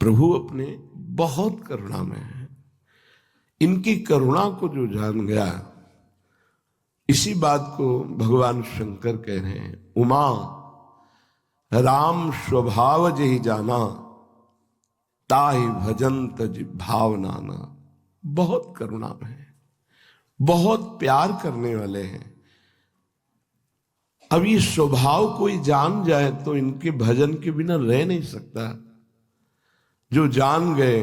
प्रभु अपने बहुत करुणा में है। इनकी करुणा को जो जान गया, इसी बात को भगवान शंकर कह रहे हैं, उमा राम स्वभाव जहि जाना, ताहि भजन तज भावनाना। बहुत करुणा में है, बहुत प्यार करने वाले हैं। अब ये स्वभाव कोई जान जाए तो इनके भजन के बिना रह नहीं सकता। जो जान गए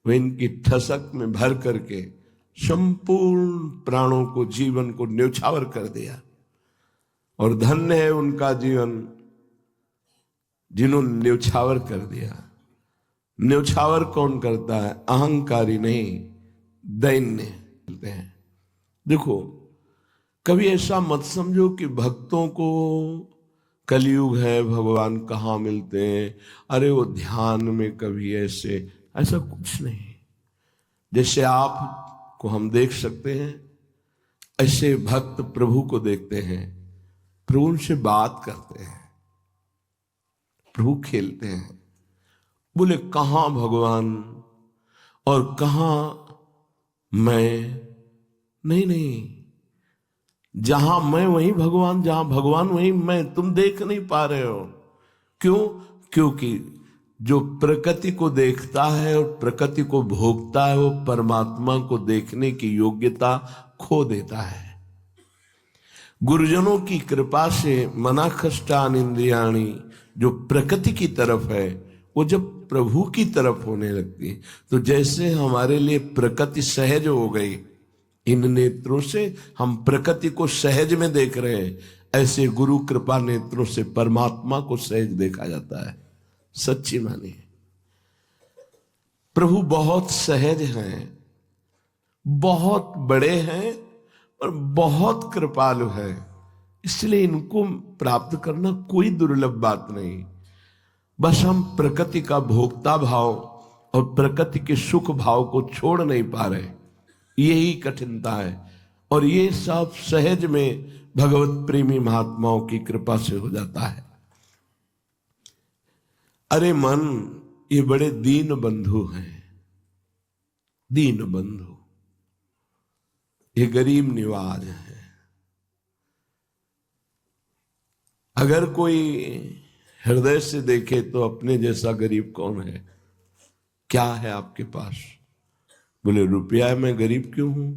वे इनकी ठसक में भर करके संपूर्ण प्राणों को, जीवन को न्यौछावर कर दिया। और धन्य है उनका जीवन जिन्होंने न्यौछावर कर दिया। न्यौछावर कौन करता है? अहंकारी नहीं, दैन्य बोलते हैं। देखो, कभी ऐसा मत समझो कि भक्तों को कलयुग है, भगवान कहाँ मिलते हैं, अरे वो ध्यान में कभी ऐसा कुछ नहीं। जैसे आप को हम देख सकते हैं, ऐसे भक्त प्रभु को देखते हैं, प्रभु उनसे बात करते हैं, प्रभु खेलते हैं। बोले कहाँ भगवान और कहाँ मैं? नहीं, जहां मैं वहीं भगवान, जहां भगवान वहीं मैं। तुम देख नहीं पा रहे हो। क्यों? क्योंकि जो प्रकृति को देखता है और प्रकृति को भोगता है, वो परमात्मा को देखने की योग्यता खो देता है। गुरुजनों की कृपा से मना कष्टान इंद्रियाणी, जो प्रकृति की तरफ है, वो जब प्रभु की तरफ होने लगती है, तो जैसे हमारे लिए प्रकृति सहज हो गई, इन नेत्रों से हम प्रकृति को सहज में देख रहे हैं, ऐसे गुरु कृपा नेत्रों से परमात्मा को सहज देखा जाता है। सच्ची मानी, प्रभु बहुत सहज हैं, बहुत बड़े हैं और बहुत कृपालु है। इसलिए इनको प्राप्त करना कोई दुर्लभ बात नहीं। बस हम प्रकृति का भोक्ता भाव और प्रकृति के सुख भाव को छोड़ नहीं पा रहे, यही कठिनता है। और ये सब सहज में भगवत प्रेमी महात्माओं की कृपा से हो जाता है। अरे मन, ये बड़े दीन बंधु हैं, दीन बंधु, ये गरीब निवाज है। अगर कोई हृदय से देखे तो अपने जैसा गरीब कौन है? क्या है आपके पास? बोले रुपया है, मैं गरीब क्यों हूं?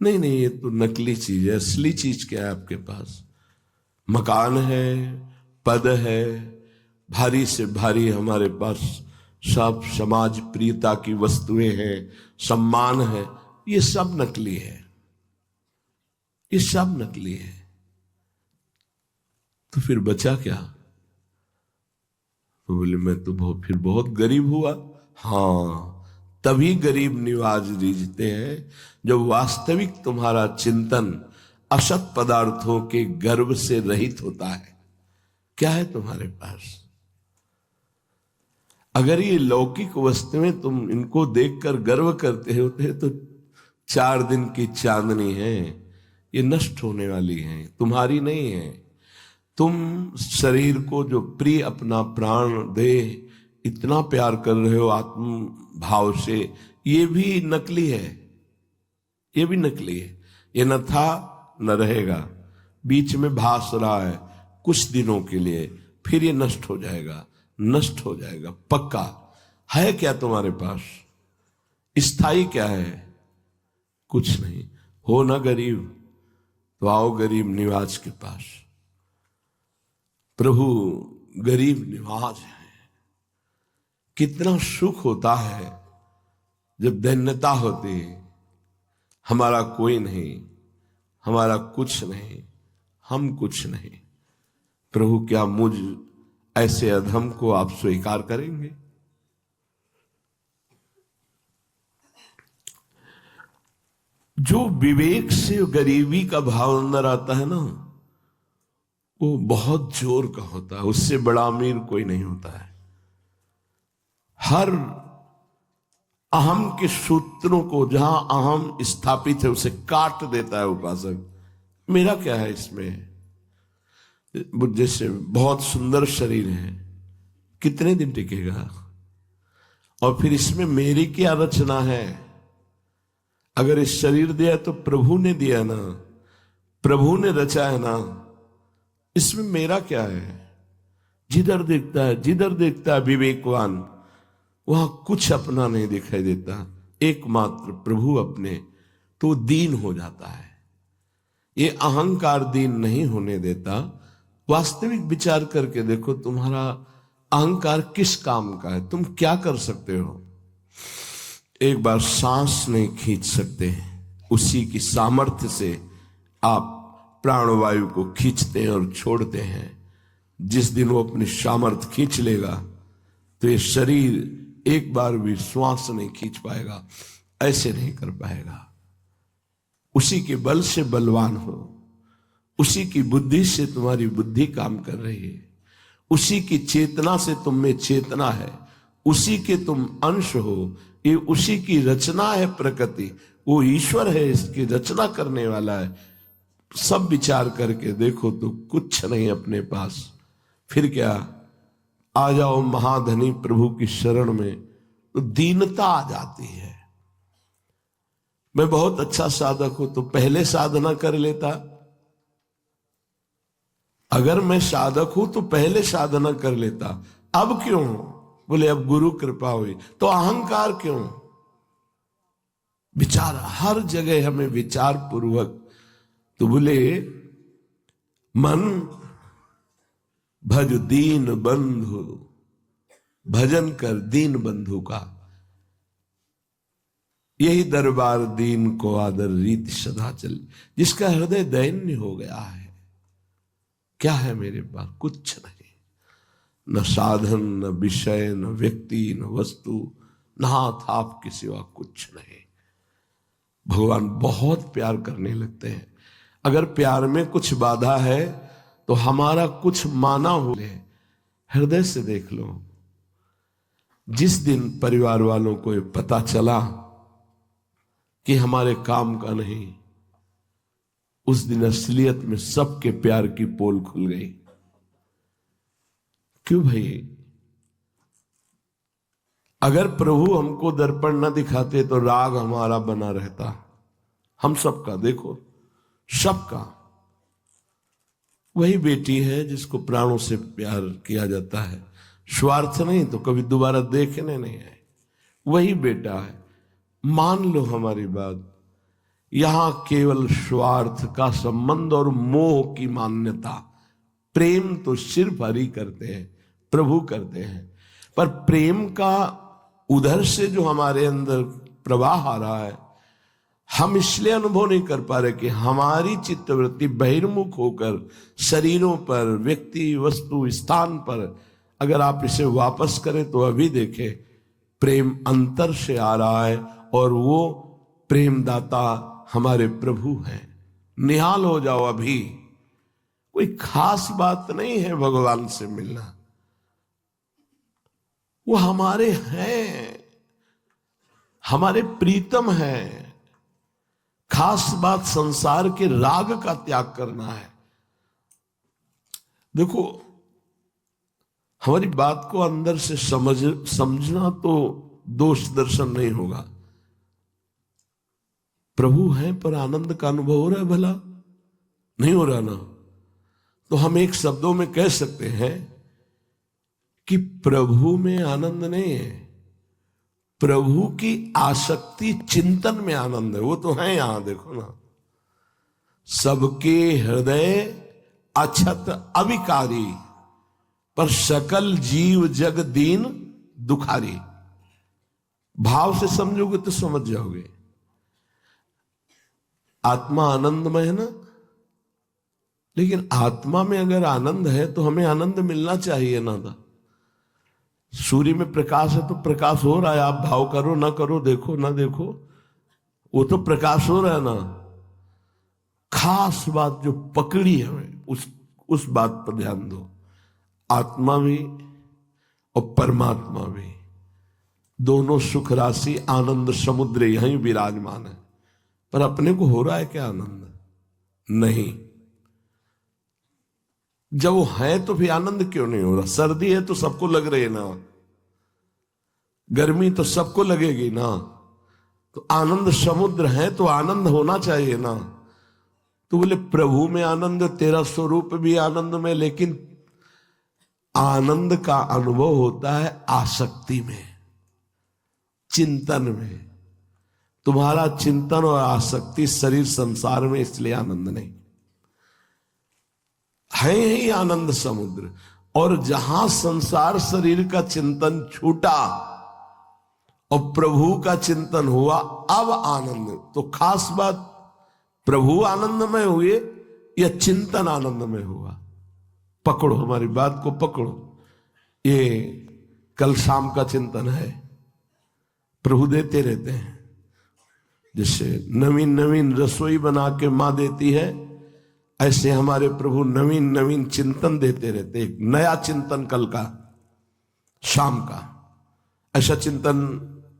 नहीं, ये तो नकली चीज है। असली चीज क्या है आपके पास? मकान है, पद है, भारी से भारी हमारे पास सब समाज प्रियता की वस्तुएं हैं, सम्मान है, ये सब नकली है, ये सब नकली है। तो फिर बचा क्या? तो बोले मैं तो फिर बहुत गरीब हुआ। हाँ, तभी गरीब निवाज रीझते हैं जब वास्तविक तुम्हारा चिंतन असत पदार्थों के गर्व से रहित होता है। क्या है तुम्हारे पास? अगर ये लौकिक वस्तुएं तुम इनको देखकर गर्व करते होते तो 4 दिन की चांदनी है, ये नष्ट होने वाली है, तुम्हारी नहीं है। तुम शरीर को जो प्रिय अपना प्राण दे इतना प्यार कर रहे हो आत्म भाव से, ये भी नकली है, ये भी नकली है। ये न था न रहेगा, बीच में भास रहा है कुछ दिनों के लिए, फिर ये नष्ट हो जाएगा, नष्ट हो जाएगा पक्का। है क्या तुम्हारे पास? स्थायी क्या है? कुछ नहीं। हो ना गरीब तो आओ गरीब निवाज के पास। प्रभु गरीब निवाज है। कितना सुख होता है जब दैन्यता होती है, हमारा कोई नहीं, हमारा कुछ नहीं, हम कुछ नहीं। प्रभु क्या मुझ ऐसे अधम को आप स्वीकार करेंगे? जो विवेक से गरीबी का भाव अंदर आता है ना, वो बहुत जोर का होता है, उससे बड़ा अमीर कोई नहीं होता है। हर अहम के सूत्रों को, जहां अहम स्थापित है, उसे काट देता है उपासक। मेरा क्या है इसमें? जैसे बहुत सुंदर शरीर है, कितने दिन टिकेगा? और फिर इसमें मेरी क्या रचना है? अगर इस शरीर दिया तो प्रभु ने दिया ना, प्रभु ने रचा है ना, इसमें मेरा क्या है? जिधर देखता है विवेकवान, वहां कुछ अपना नहीं दिखाई देता, एकमात्र प्रभु अपने, तो दीन हो जाता है। ये अहंकार दीन नहीं होने देता। वास्तविक विचार करके देखो, तुम्हारा अहंकार किस काम का है? तुम क्या कर सकते हो? एक बार सांस नहीं खींच सकते, उसी की सामर्थ्य से आप प्राणवायु को खींचते हैं और छोड़ते हैं। जिस दिन वो अपनी सामर्थ्य खींच लेगा तो ये शरीर एक बार भी श्वास नहीं खींच पाएगा, ऐसे नहीं कर पाएगा। उसी के बल से बलवान हो, उसी की बुद्धि से तुम्हारी बुद्धि काम कर रही है, उसी की चेतना से तुम में चेतना है, उसी के तुम अंश हो। ये उसी की रचना है प्रकृति, वो ईश्वर है, इसकी रचना करने वाला है। सब विचार करके देखो तो कुछ नहीं अपने पास, फिर क्या? आ जाओ महाधनी प्रभु की शरण में तो दीनता आ जाती है। मैं बहुत अच्छा साधक हूं तो पहले साधना कर लेता। अगर मैं साधक हूं तो पहले साधना कर लेता, अब क्यों? बोले अब गुरु कृपा हुई। तो अहंकार क्यों? विचार, हर जगह हमें विचार पूर्वक। तो बोले मन भज दीन बंधु, भजन कर दीन बंधु का, यही दरबार दीन को आदर रीत सदा चल। जिसका हृदय दैन्य हो गया है, क्या है मेरे पास? कुछ नहीं, न साधन, न विषय, न व्यक्ति, न वस्तु, न हाथ आपके सिवा कुछ नहीं। भगवान बहुत प्यार करने लगते हैं। अगर प्यार में कुछ बाधा है तो हमारा कुछ माना हो, हृदय से देख लो। जिस दिन परिवार वालों को ये पता चला कि हमारे काम का नहीं, उस दिन असलियत में सबके प्यार की पोल खुल गई। क्यों भाई? अगर प्रभु हमको दर्पण न दिखाते तो राग हमारा बना रहता, हम सबका। देखो सबका। वही बेटी है जिसको प्राणों से प्यार किया जाता है, स्वार्थ नहीं तो कभी दोबारा देखने नहीं आए। वही बेटा है। मान लो हमारी बात, यहां केवल स्वार्थ का संबंध और मोह की मान्यता। प्रेम तो सिर्फ हरि करते हैं, प्रभु करते हैं। पर प्रेम का उधर से जो हमारे अंदर प्रवाह आ रहा है, हम इसलिए अनुभव नहीं कर पा रहे कि हमारी चित्तवृत्ति बहिर्मुख होकर शरीरों पर, व्यक्ति, वस्तु, स्थान पर, अगर आप इसे वापस करें तो अभी देखें प्रेम अंतर से आ रहा है और वो प्रेमदाता हमारे प्रभु हैं। निहाल हो जाओ। अभी कोई खास बात नहीं है भगवान से मिलना, वो हमारे हैं, हमारे प्रीतम हैं। खास बात संसार के राग का त्याग करना है। देखो हमारी बात को अंदर से समझना तो दोष दर्शन नहीं होगा। प्रभु हैं पर आनंद का अनुभव हो रहा है? भला नहीं हो रहा ना? तो हम एक शब्दों में कह सकते हैं कि प्रभु में आनंद नहीं है, प्रभु की आसक्ति चिंतन में आनंद है। वो तो है यहां, देखो ना, सबके हृदय अछत अविकारी, पर सकल जीव जग दीन दुखारी। भाव से समझोगे तो समझ जाओगे। आत्मा आनंदमय है ना, लेकिन आत्मा में अगर आनंद है तो हमें आनंद मिलना चाहिए ना था। सूर्य में प्रकाश है तो प्रकाश हो रहा है, आप भाव करो ना करो, देखो ना देखो, वो तो प्रकाश हो रहा है ना। खास बात जो पकड़ी है हमें, उस बात पर ध्यान दो। आत्मा भी और परमात्मा भी, दोनों सुख राशि आनंद समुद्र यहीं विराजमान है। पर अपने को हो रहा है क्या आनंद? नहीं। जब वो है तो फिर आनंद क्यों नहीं हो रहा? सर्दी है तो सबको लग रही है ना, गर्मी तो सबको लगेगी ना, तो आनंद समुद्र है तो आनंद होना चाहिए ना। तो बोले प्रभु में आनंद, तेरा स्वरूप भी आनंद में, लेकिन आनंद का अनुभव होता है आसक्ति में, चिंतन में। तुम्हारा चिंतन और आसक्ति शरीर संसार में, इसलिए आनंद नहीं है ही आनंद समुद्र। और जहां संसार शरीर का चिंतन छूटा और प्रभु का चिंतन हुआ, अब आनंद। तो खास बात, प्रभु आनंदमय हुए या चिंतन आनंदमय हुआ? पकड़ो, हमारी बात को पकड़ो। ये कल शाम का चिंतन है, प्रभु देते रहते हैं। जैसे नवीन नवीन रसोई बना के मां देती है, ऐसे हमारे प्रभु नवीन नवीन चिंतन देते रहते। एक नया चिंतन कल का शाम का, ऐसा चिंतन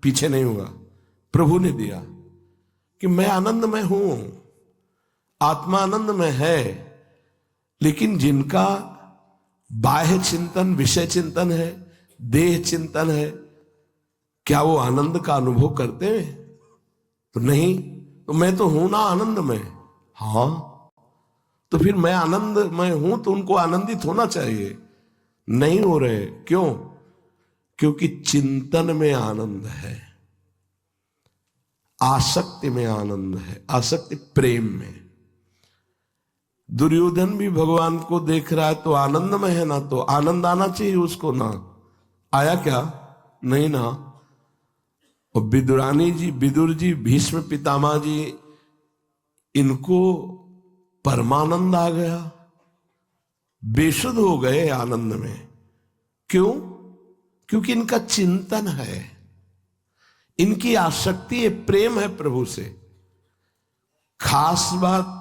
पीछे नहीं हुआ, प्रभु ने दिया कि मैं आनंद में हूं, आत्मा आनंद में है। लेकिन जिनका बाह्य चिंतन विषय चिंतन है, देह चिंतन है, क्या वो आनंद का अनुभव करते हैं? तो नहीं। तो मैं तो हूं ना आनंद में। हाँ, तो फिर मैं आनंद में हूं तो उनको आनंदित होना चाहिए, नहीं हो रहे। क्यों? क्योंकि चिंतन में आनंद है, आसक्ति में आनंद है, आसक्ति प्रेम में। दुर्योधन भी भगवान को देख रहा है तो आनंद में है ना, तो आनंद आना चाहिए उसको ना। आया क्या? नहीं ना। और विदुरानी जी, विदुर जी, भीष्म पितामह जी, इनको परमानंद आ गया, बेसुध हो गए आनंद में। क्यों? क्योंकि इनका चिंतन है, इनकी आसक्ति है, प्रेम है प्रभु से। खास बात,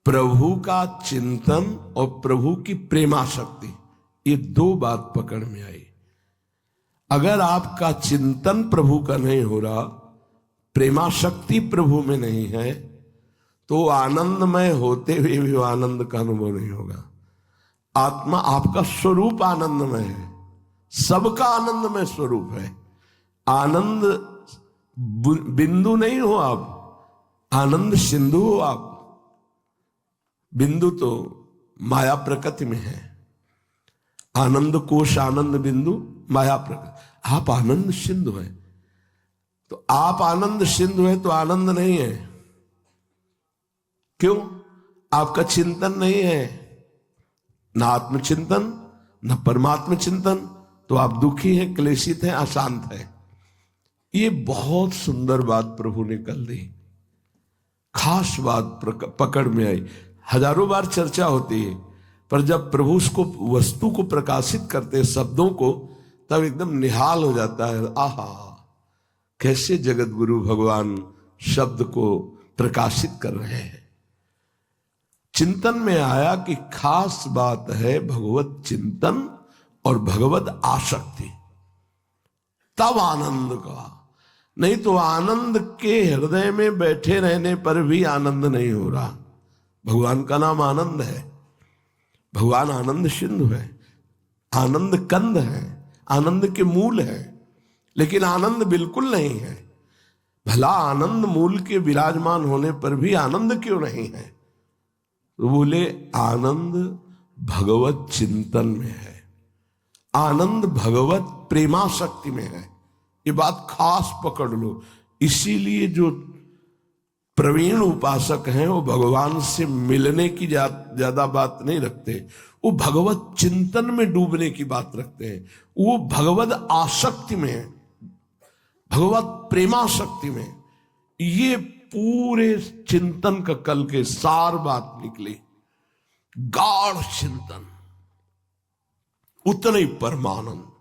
प्रभु का चिंतन और प्रभु की प्रेमाशक्ति, ये दो बात पकड़ में आई। अगर आपका चिंतन प्रभु का नहीं हो रहा, प्रेमाशक्ति प्रभु में नहीं है, तो आनंदमय होते हुए भी वो आनंद का अनुभव नहीं होगा। आत्मा, आपका स्वरूप आनंदमय है, सबका आनंदमय स्वरूप है। आनंद बिंदु नहीं हो आप, आनंद सिंधु हो आप। बिंदु तो माया प्रकृति में है, आनंद कोश, आनंद बिंदु माया प्रकृति। आप आनंद सिंधु है। तो आप आनंद सिंधु है तो आनंद नहीं है। क्यों? आपका चिंतन नहीं है, ना आत्मचिंतन ना परमात्म चिंतन, तो आप दुखी हैं, क्लेशित हैं, अशांत हैं। ये बहुत सुंदर बात प्रभु ने कल दी, खास बात पकड़ में आई। हजारों बार चर्चा होती है, पर जब प्रभु उसको, वस्तु को प्रकाशित करते हैं, शब्दों को, तब एकदम निहाल हो जाता है। आहा, कैसे जगत गुरु भगवान शब्द को प्रकाशित कर रहे हैं। चिंतन में आया कि खास बात है भगवत चिंतन और भगवत आसक्ति, तब आनंद का। नहीं तो आनंद के हृदय में बैठे रहने पर भी आनंद नहीं हो रहा। भगवान का नाम आनंद है, भगवान आनंद सिंधु है, आनंद कंद है, आनंद के मूल है, लेकिन आनंद बिल्कुल नहीं है। भला आनंद मूल के विराजमान होने पर भी आनंद क्यों नहीं है? तो बोले आनंद भगवत चिंतन में है, आनंद भगवत प्रेमाशक्ति में है। ये बात खास पकड़ लो। इसीलिए जो प्रवीण उपासक हैं वो भगवान से मिलने की ज्यादा बात नहीं रखते, वो भगवत चिंतन में डूबने की बात रखते हैं। वो भगवत आसक्ति में, भगवत प्रेमाशक्ति में। ये पूरे चिंतन का कल के सार बात निकली। गाढ़ चिंतन, उतना ही परमानंद।